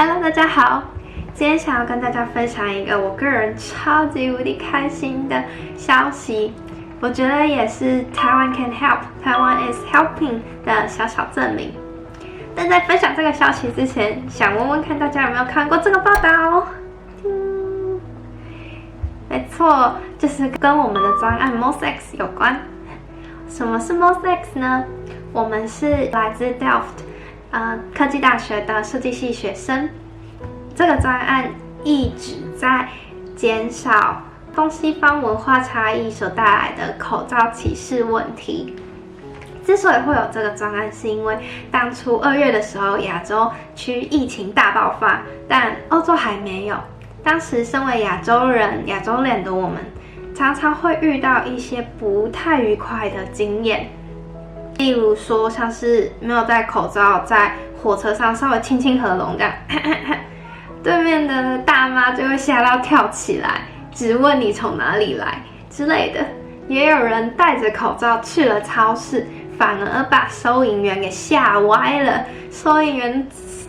Hello， 大家好，今天想要跟大家分享一个我个人超级无敌开心的消息，我觉得也是台湾 can help， 台湾 is helping 的小小证明。但在分享这个消息之前，想问问看大家有没有看过这个报道？没错，就是跟我们的专案 MOSX 有关。什么是 MOSX 呢？我们是来自 Delft科技大学的设计系学生。这个专案一直在减少东西方文化差异所带来的口罩歧视问题。之所以会有这个专案，是因为当初2月的时候，亚洲区疫情大爆发，但欧洲还没有。当时身为亚洲人、亚洲脸的我们，常常会遇到一些不太愉快的经验。例如说，像是没有戴口罩，在火车上稍微清清喉咙这样，对面的大妈就会吓到跳起来，质问你从哪里来之类的。也有人戴着口罩去了超市，反而把收银员给吓歪了。收银员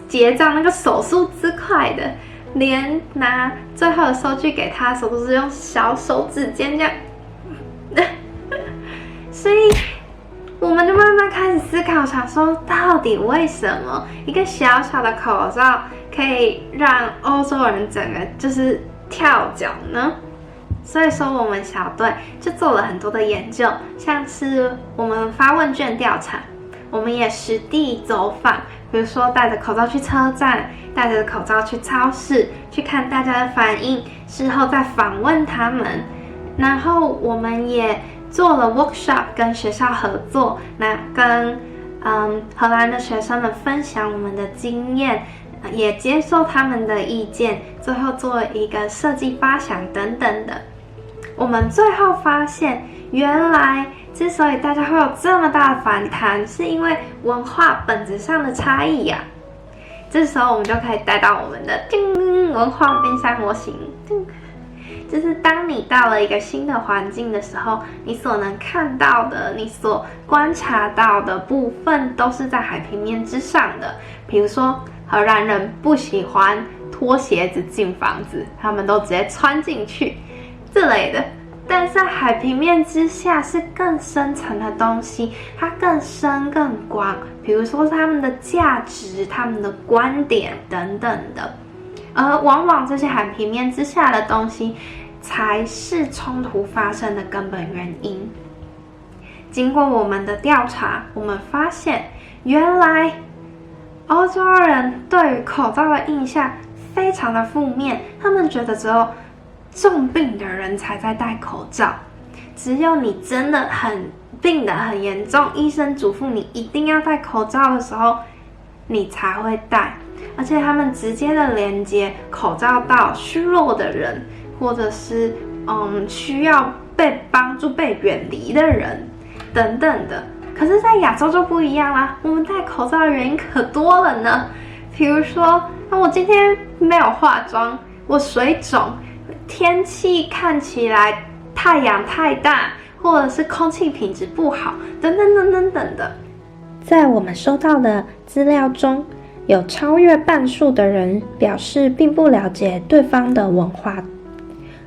结账那个手速之快的，连拿最后的收据给他的时候都是用小手指尖这样。所以我们就慢慢开始思考，想说到底为什么一个小小的口罩可以让欧洲人整个就是跳脚呢？所以说我们小队就做了很多的研究，像是我们发问卷调查，我们也实地走访，比如说戴着口罩去车站，戴着口罩去超市，去看大家的反应，事后再访问他们。然后我们也做了 workshop， 跟学校合作，那跟荷兰的学生们分享我们的经验，也接受他们的意见，最后做一个设计发想等等的。我们最后发现，原来之所以大家会有这么大的反弹，是因为文化本质上的差异呀。这时候我们就可以带到我们的文化冰山模型。就是当你到了一个新的环境的时候，你所能看到的，你所观察到的部分都是在海平面之上的。比如说，荷兰人不喜欢脱鞋子进房子，他们都直接穿进去这类的。但在海平面之下是更深层的东西，它更深更广，比如说他们的价值、他们的观点等等的。而往往这些海平面之下的东西，才是冲突发生的根本原因。经过我们的调查，我们发现，原来欧洲人对于口罩的印象非常的负面，他们觉得只有重病的人才在戴口罩，只有你真的病得很严重，医生嘱咐你一定要戴口罩的时候，你才会戴。而且他们直接的连接口罩到虚弱的人，或者是需要被帮助、被远离的人等等的。可是，在亚洲就不一样啦，我们戴口罩的原因可多了呢。比如说，我今天没有化妆，我水肿，天气看起来太阳太大，或者是空气品质不好，等等等等等的。在我们收到的资料中，有超越半数的人表示并不了解对方的文化，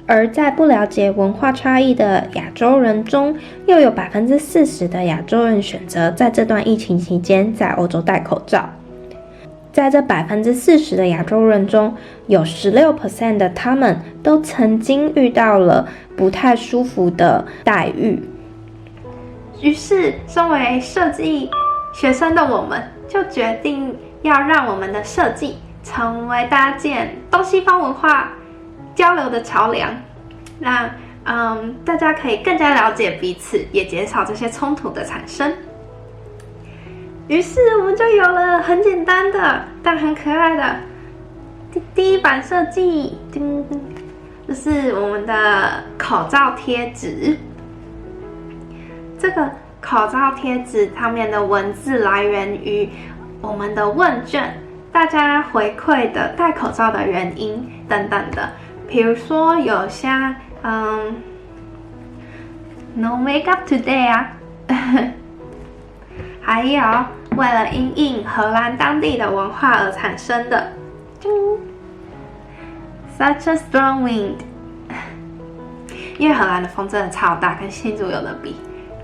而在不了解文化差异的亚洲人中，又有40%的亚洲人选择在这段疫情期间在欧洲戴口罩。在这40%的亚洲人中，有16% 的他们都曾经遇到了不太舒服的待遇。于是，身为设计学生的我们，就决定要让我们的设计成为搭建东西方文化交流的桥梁，让大家可以更加了解彼此，也减少这些冲突的产生。于是我们就有了很简单的但很可爱的第一版设计，这是我们的口罩贴纸。这个口罩贴纸上面的文字来源于我们的问卷，大家回馈的戴口罩的原因等等的。比如说有像No makeup today 啊，还有为了因应荷兰当地的文化而产生的， Such a strong wind。因为荷兰的风真的超大，跟新竹有的比。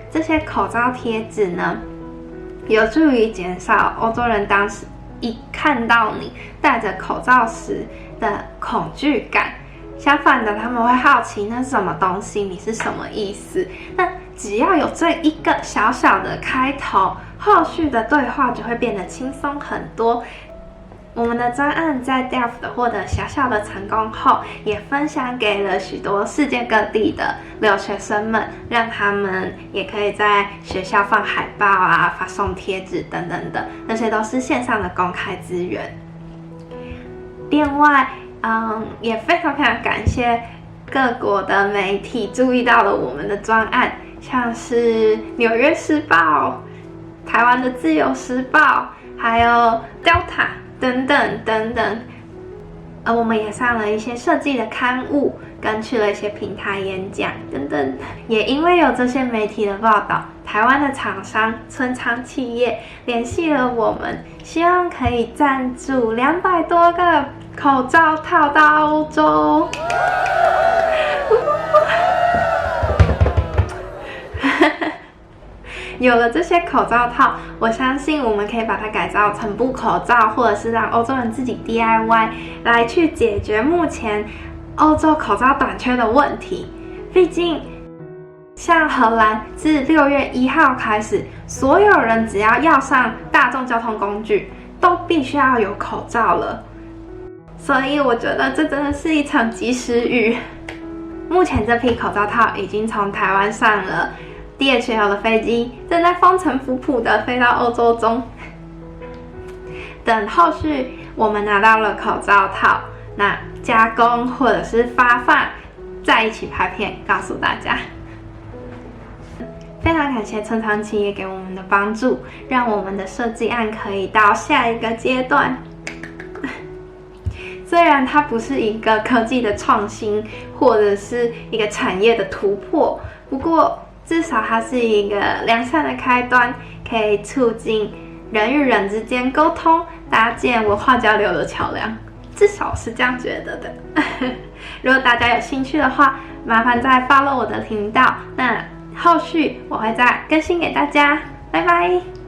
这些口罩贴纸呢，有助于减少欧洲人当时一看到你戴着口罩时的恐惧感。相反的，他们会好奇那是什么东西，你是什么意思。那只要有这一个小小的开头，后续的对话就会变得轻松很多。我们的专案在 Delft 获得小小的成功后，也分享给了许多世界各地的留学生们，让他们也可以在学校放海报啊、发送贴纸等等的，那些都是线上的公开资源。另外，也非常感谢各国的媒体注意到了我们的专案，像是《纽约时报》、台湾的《自由时报》，还有 Delta。等等，我们也上了一些设计的刊物，跟去了一些平台演讲等等。也因为有这些媒体的报道，台湾的厂商村仓企业联系了我们，希望可以赞助200多个口罩套到欧洲。有了这些口罩套，我相信我们可以把它改造成布口罩，或者是让欧洲人自己 DIY 来去解决目前欧洲口罩短缺的问题。毕竟，像荷兰自6月1号开始，所有人只要上大众交通工具，都必须要有口罩了。所以我觉得这真的是一场及时雨。目前这批口罩套已经从台湾上了DHL 的飞机，正在风尘仆仆的飞到欧洲中。等后续我们拿到了口罩套，那加工或者是发放，再一起拍片告诉大家。非常感谢村仓企业给我们的帮助，让我们的设计案可以到下一个阶段。虽然它不是一个科技的创新，或者是一个产业的突破，不过至少它是一个良善的开端，可以促进人与人之间沟通，搭建文化交流的桥梁。至少是这样觉得的。如果大家有兴趣的话，麻烦再 follow 我的频道，那后续我会再更新给大家。拜拜。